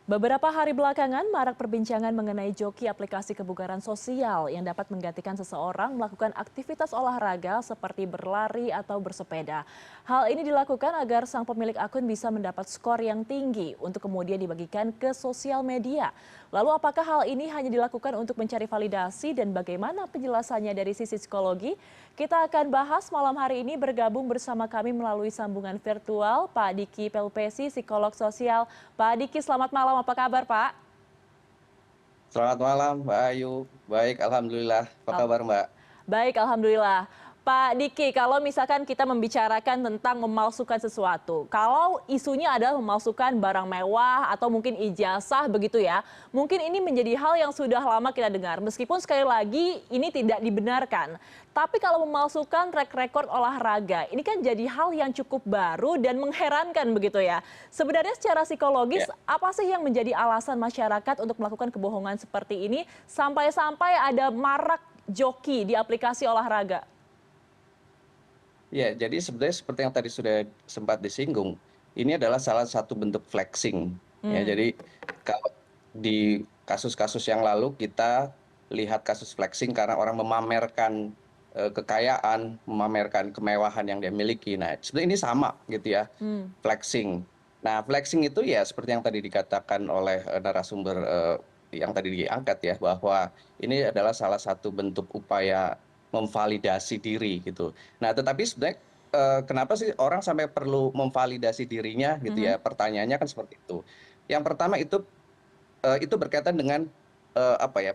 Beberapa hari belakangan, marak perbincangan mengenai joki aplikasi kebugaran sosial yang dapat menggantikan seseorang melakukan aktivitas olahraga seperti berlari atau bersepeda. Hal ini dilakukan agar sang pemilik akun bisa mendapat skor yang tinggi untuk kemudian dibagikan ke sosial media. Lalu apakah hal ini hanya dilakukan untuk mencari validasi dan bagaimana penjelasannya dari sisi psikologi? Kita akan bahas malam hari ini bergabung bersama kami melalui sambungan virtual Pak Diki Pelupesi, psikolog sosial. Pak Diki, selamat malam. Apa kabar, Pak? Selamat malam, Mbak Ayu. Baik, alhamdulillah. Apa Al- kabar, Mbak? Baik, alhamdulillah. Pak Diki, kalau misalkan kita membicarakan tentang memalsukan sesuatu, kalau isunya adalah memalsukan barang mewah atau mungkin ijazah begitu ya, mungkin ini menjadi hal yang sudah lama kita dengar. Meskipun sekali lagi ini tidak dibenarkan. Tapi kalau memalsukan track record olahraga, ini kan jadi hal yang cukup baru dan mengherankan begitu ya. Sebenarnya secara psikologis, Ya, apa sih yang menjadi alasan masyarakat untuk melakukan kebohongan seperti ini sampai-sampai ada marak joki di aplikasi olahraga? ya, jadi sebenarnya seperti yang tadi sudah sempat disinggung, ini adalah salah satu bentuk flexing. Ya, Hmm, jadi kalau di kasus-kasus yang lalu kita lihat kasus flexing karena orang memamerkan kekayaan, memamerkan kemewahan yang dia miliki. Nah, sebenarnya ini sama gitu ya, hmm. flexing. Nah, flexing itu ya seperti yang tadi dikatakan oleh narasumber yang tadi diangkat ya, bahwa ini adalah salah satu bentuk upaya memvalidasi diri gitu. Nah, tetapi sebenarnya kenapa sih orang sampai perlu memvalidasi dirinya gitu Mhm. ya? Pertanyaannya kan seperti itu. Yang pertama itu berkaitan dengan apa ya?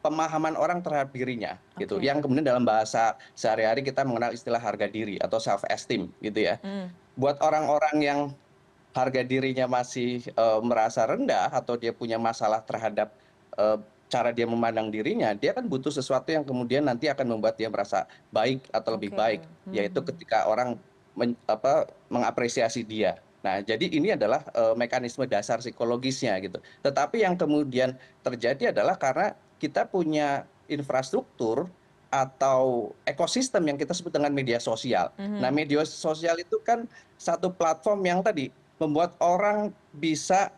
Pemahaman orang terhadap dirinya gitu. Oke. Yang kemudian dalam bahasa sehari-hari kita mengenal istilah harga diri atau self esteem gitu ya. Hmm. Buat orang-orang yang harga dirinya masih merasa rendah atau dia punya masalah terhadap eh, cara dia memandang dirinya, dia kan butuh sesuatu yang kemudian nanti akan membuat dia merasa baik atau lebih Oke. baik, yaitu Mhm. ketika orang mengapresiasi dia. Nah, jadi ini adalah mekanisme dasar psikologisnya gitu. Tetapi yang kemudian terjadi adalah karena kita punya infrastruktur atau ekosistem yang kita sebut dengan media sosial. Nah, Mhm. media sosial itu kan satu platform yang tadi membuat orang bisa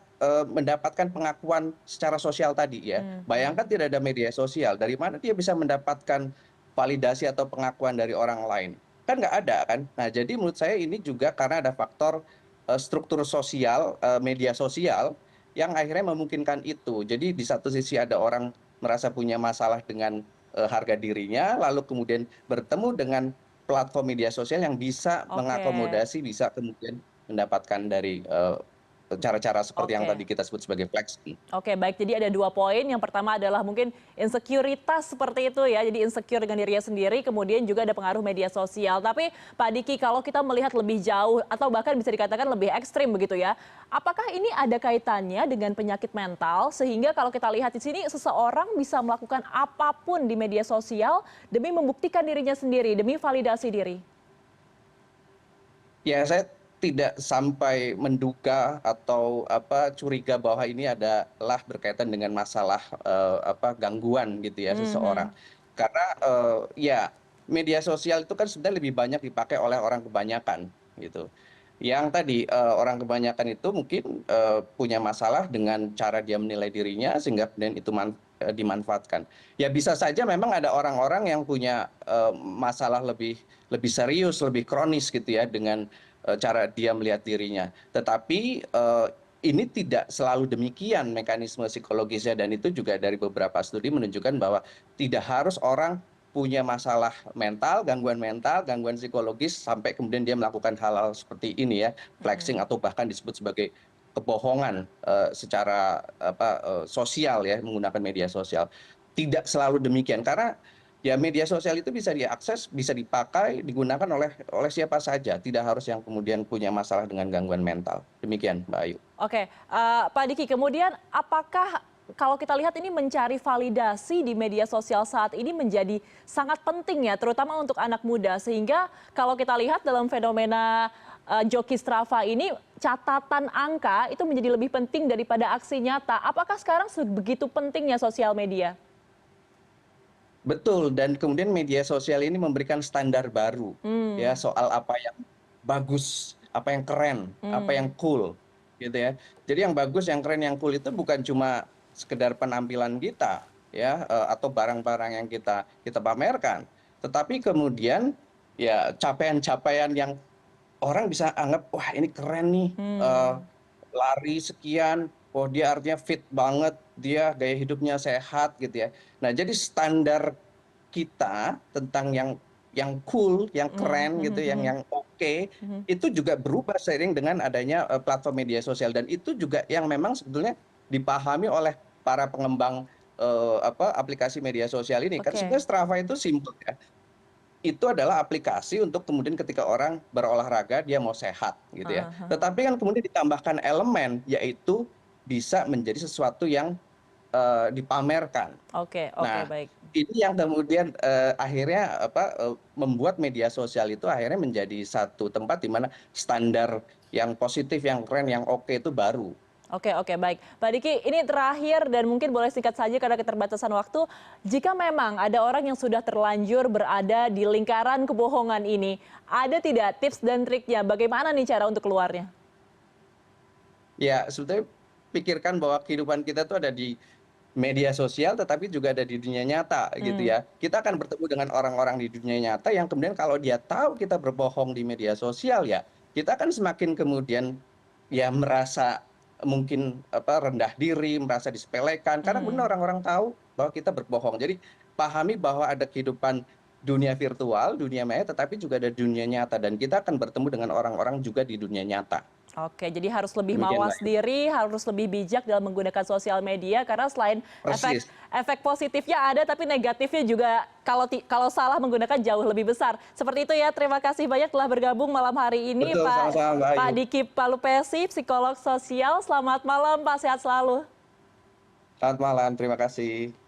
mendapatkan pengakuan secara sosial tadi ya. Hmm. Hmm. Bayangkan tidak ada media sosial, dari mana dia bisa mendapatkan validasi atau pengakuan dari orang lain? Kan nggak ada kan. Nah, jadi menurut saya ini juga karena ada faktor struktur sosial, media sosial yang akhirnya memungkinkan itu. Jadi di satu sisi ada orang merasa punya masalah dengan harga dirinya, lalu kemudian bertemu dengan platform media sosial yang bisa Oke. mengakomodasi, bisa kemudian mendapatkan dari cara-cara seperti yang tadi Oke. kita sebut sebagai flexing. Oke, baik. Jadi ada 2 poin. Yang pertama adalah mungkin insekuritas seperti itu ya. Jadi insecure dengan dirinya sendiri, kemudian juga ada pengaruh media sosial. Tapi Pak Diki, kalau kita melihat lebih jauh atau bahkan bisa dikatakan lebih ekstrim begitu ya. Apakah ini ada kaitannya dengan penyakit mental sehingga kalau kita lihat di sini seseorang bisa melakukan apapun di media sosial demi membuktikan dirinya sendiri, demi validasi diri? Ya, saya tidak sampai menduga atau curiga bahwa ini adalah berkaitan dengan masalah gangguan gitu ya seseorang. Mhm. Karena ya media sosial itu kan sebenarnya lebih banyak dipakai oleh orang kebanyakan gitu. Yang tadi orang kebanyakan itu mungkin punya masalah dengan cara dia menilai dirinya sehingga kemudian itu dimanfaatkan. Ya bisa saja memang ada orang-orang yang punya masalah lebih lebih serius, lebih kronis gitu ya dengan cara dia melihat dirinya. Tetapi ini tidak selalu demikian mekanisme psikologisnya, dan itu juga dari beberapa studi menunjukkan bahwa tidak harus orang punya masalah mental, gangguan psikologis sampai kemudian dia melakukan hal-hal seperti ini ya, flexing Mhm. atau bahkan disebut sebagai kebohongan secara sosial ya, menggunakan media sosial. Tidak selalu demikian karena ya media sosial itu bisa diakses, bisa dipakai, digunakan oleh siapa saja, tidak harus yang kemudian punya masalah dengan gangguan mental. Demikian, Mbak Ayu. Oke, Pak Diki, kemudian apakah kalau kita lihat ini mencari validasi di media sosial saat ini menjadi sangat penting ya, terutama untuk anak muda. Sehingga kalau kita lihat dalam fenomena joki Strava ini, catatan angka itu menjadi lebih penting daripada aksi nyata. Apakah sekarang sebegitu pentingnya sosial media? Betul, dan kemudian media sosial ini memberikan standar baru ya Hmm. soal apa yang bagus, apa yang keren, apa yang Hmm. cool. gitu ya. Jadi yang bagus, yang keren, yang cool itu bukan cuma sekedar penampilan kita ya, atau barang-barang yang kita pamerkan, tetapi kemudian ya capaian-capaian yang orang bisa anggap, wah ini keren nih, Hmm, lari sekian, oh dia artinya fit banget, dia gaya hidupnya sehat gitu ya. Nah, jadi standar kita tentang yang cool, yang mhm keren gitu, mhm mhm yang oke, mhm. itu juga berubah seiring dengan adanya platform media sosial dan itu juga yang memang sebetulnya dipahami oleh para pengembang aplikasi media sosial ini. Karena Oke. sebenarnya Strava itu simpel ya. Itu adalah aplikasi untuk kemudian ketika orang berolahraga dia mau sehat gitu ya. Heeh heeh. Tetapi kan kemudian ditambahkan elemen yaitu bisa menjadi sesuatu yang dipamerkan. Oke oke, Nah, baik. ini yang kemudian akhirnya membuat media sosial itu akhirnya menjadi satu tempat di mana standar yang positif, yang keren, yang oke itu baru. Oke oke, baik. Pak Diki, ini terakhir dan mungkin boleh singkat saja karena keterbatasan waktu. Jika memang ada orang yang sudah terlanjur berada di lingkaran kebohongan ini, ada tidak tips dan triknya? Bagaimana nih cara untuk keluarnya? Ya, sebetulnya pikirkan bahwa kehidupan kita tuh ada di media sosial tetapi juga ada di dunia nyata gitu Hmm, ya. Kita akan bertemu dengan orang-orang di dunia nyata yang kemudian kalau dia tahu kita berbohong di media sosial ya, kita akan semakin kemudian ya merasa mungkin rendah diri, merasa disepelekan karena kemudian hmm. orang-orang tahu bahwa kita berbohong. Jadi pahami bahwa ada kehidupan dunia virtual, dunia maya tetapi juga ada dunia nyata dan kita akan bertemu dengan orang-orang juga di dunia nyata. Oke, jadi harus lebih Demikian mawas Mbak. diri, harus lebih bijak dalam menggunakan sosial media karena selain efek Persis. efek positifnya ada, tapi negatifnya juga kalau salah menggunakan jauh lebih besar. Seperti itu ya. Terima kasih banyak telah bergabung malam hari ini, Betul, Pak sama-sama Mbak Pak Ayu. Diki Palupesi, psikolog sosial. Selamat malam, Pak. Sehat selalu. Selamat malam, terima kasih.